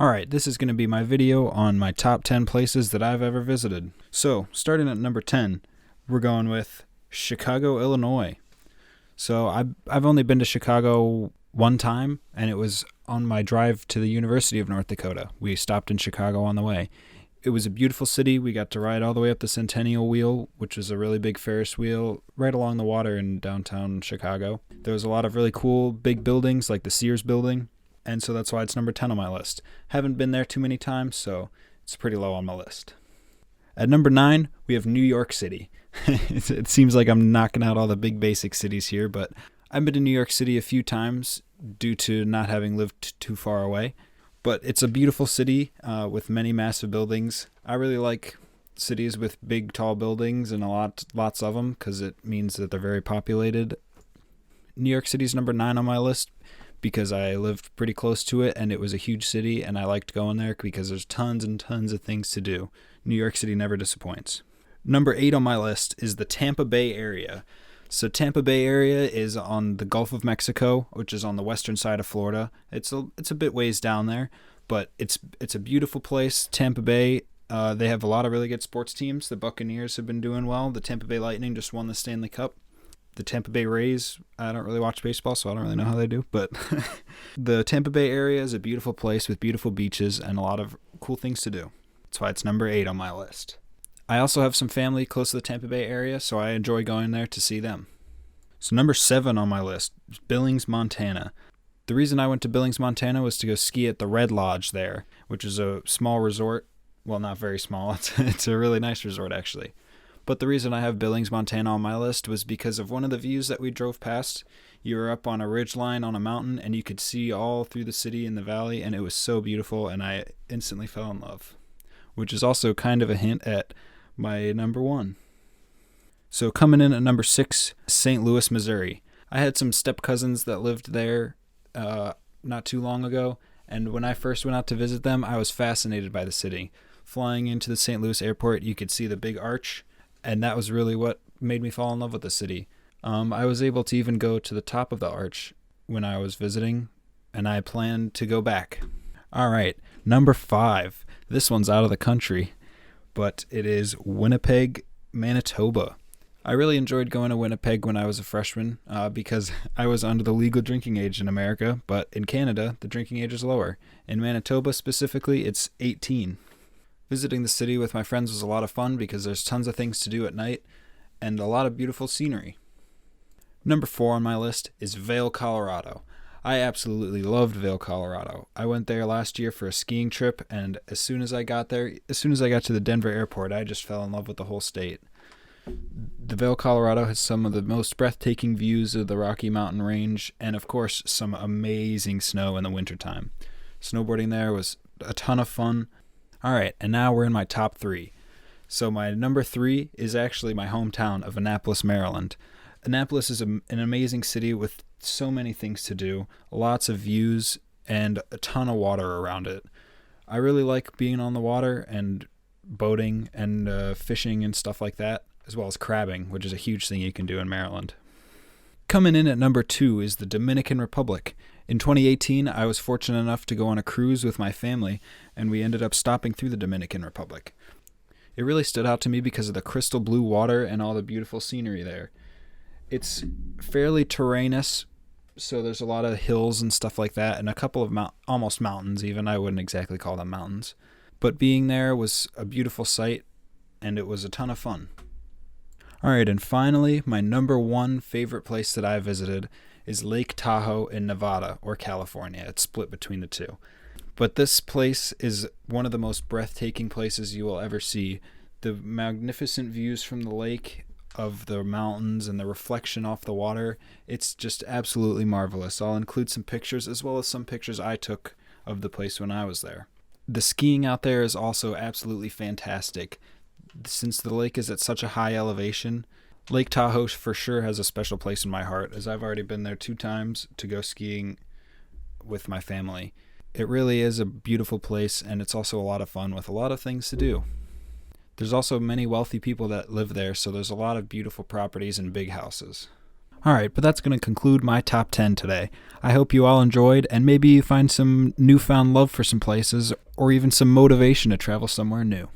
Alright, this is going to be my video on my top 10 places that I've ever visited. So, starting at number 10, we're going with Chicago, Illinois. So, I've only been to Chicago one time, and it was on my drive to the University of North Dakota. We stopped in Chicago on the way. It was a beautiful city. We got to ride all the way up the Centennial Wheel, which is a really big Ferris wheel right along the water in downtown Chicago. There was a lot of really cool big buildings like the Sears building, and so that's why it's number 10 on my list. Haven't been there too many times, so it's pretty low on my list. At number 9, we have New York City. It seems like I'm knocking out all the big basic cities here, but I've been to New York City a few times due to not having lived too far away. But it's a beautiful city with many massive buildings. I really like cities with big, tall buildings and lots of them because it means that they're very populated. New York City's number 9 on my list because I lived pretty close to it and it was a huge city and I liked going there because there's tons and tons of things to do. New York City never disappoints. Number 8 on my list is the Tampa Bay area. So Tampa Bay area is on the Gulf of Mexico, which is on the western side of Florida. It's a bit ways down there, but it's a beautiful place. Tampa Bay, they have a lot of really good sports teams. The Buccaneers have been doing well. The Tampa Bay Lightning just won the Stanley Cup. The Tampa Bay Rays, I don't really watch baseball, so I don't really know how they do, but the Tampa Bay area is a beautiful place with beautiful beaches and a lot of cool things to do. That's why it's number 8 on my list. I also have some family close to the Tampa Bay area, so I enjoy going there to see them. So number 7 on my list is Billings, Montana. The reason I went to Billings, Montana was to go ski at the Red Lodge there, which is a small resort. Well, not very small. It's a really nice resort, actually. But the reason I have Billings, Montana on my list was because of one of the views that we drove past. You were up on a ridge line on a mountain, and you could see all through the city and the valley, and it was so beautiful, and I instantly fell in love. Which is also kind of a hint at my number 1. So coming in at number 6, St. Louis, Missouri. I had some step cousins that lived there not too long ago, and when I first went out to visit them, I was fascinated by the city. Flying into the St. Louis airport, you could see the big arch, and that was really what made me fall in love with the city. I was able to even go to the top of the arch when I was visiting, and I plan to go back. All right, number 5. This one's out of the country, but it is Winnipeg, Manitoba. I really enjoyed going to Winnipeg when I was a freshman because I was under the legal drinking age in America, but in Canada, the drinking age is lower. In Manitoba specifically, it's 18. Visiting the city with my friends was a lot of fun because there's tons of things to do at night and a lot of beautiful scenery. Number 4 on my list is Vail, Colorado. I absolutely loved Vail, Colorado. I went there last year for a skiing trip, and as soon as I got to the Denver airport, I just fell in love with the whole state. The Vail, Colorado has some of the most breathtaking views of the Rocky Mountain Range, and of course, some amazing snow in the wintertime. Snowboarding there was a ton of fun. Alright, and now we're in my top 3. So my number 3 is actually my hometown of Annapolis, Maryland. Annapolis is an amazing city with so many things to do, lots of views, and a ton of water around it. I really like being on the water and boating and fishing and stuff like that, as well as crabbing, which is a huge thing you can do in Maryland. Coming in at number 2 is the Dominican Republic. In 2018, I was fortunate enough to go on a cruise with my family, and we ended up stopping through the Dominican Republic. It really stood out to me because of the crystal blue water and all the beautiful scenery there. It's fairly terrainous, so there's a lot of hills and stuff like that, and a couple of almost mountains even. I wouldn't exactly call them mountains. But being there was a beautiful sight, and it was a ton of fun. Alright, and finally, my number 1 favorite place that I visited is Lake Tahoe in Nevada, or California. It's split between the two. But this place is one of the most breathtaking places you will ever see. The magnificent views from the lake, of the mountains and the reflection off the water, it's just absolutely marvelous. I'll include some pictures as well as some pictures I took of the place when I was there. The skiing out there is also absolutely fantastic. Since the lake is at such a high elevation, Lake Tahoe for sure has a special place in my heart, as I've already been there 2 times to go skiing with my family. It really is a beautiful place, and it's also a lot of fun with a lot of things to do. There's also many wealthy people that live there, so there's a lot of beautiful properties and big houses. Alright, but that's going to conclude my top 10 today. I hope you all enjoyed, and maybe you find some newfound love for some places, or even some motivation to travel somewhere new.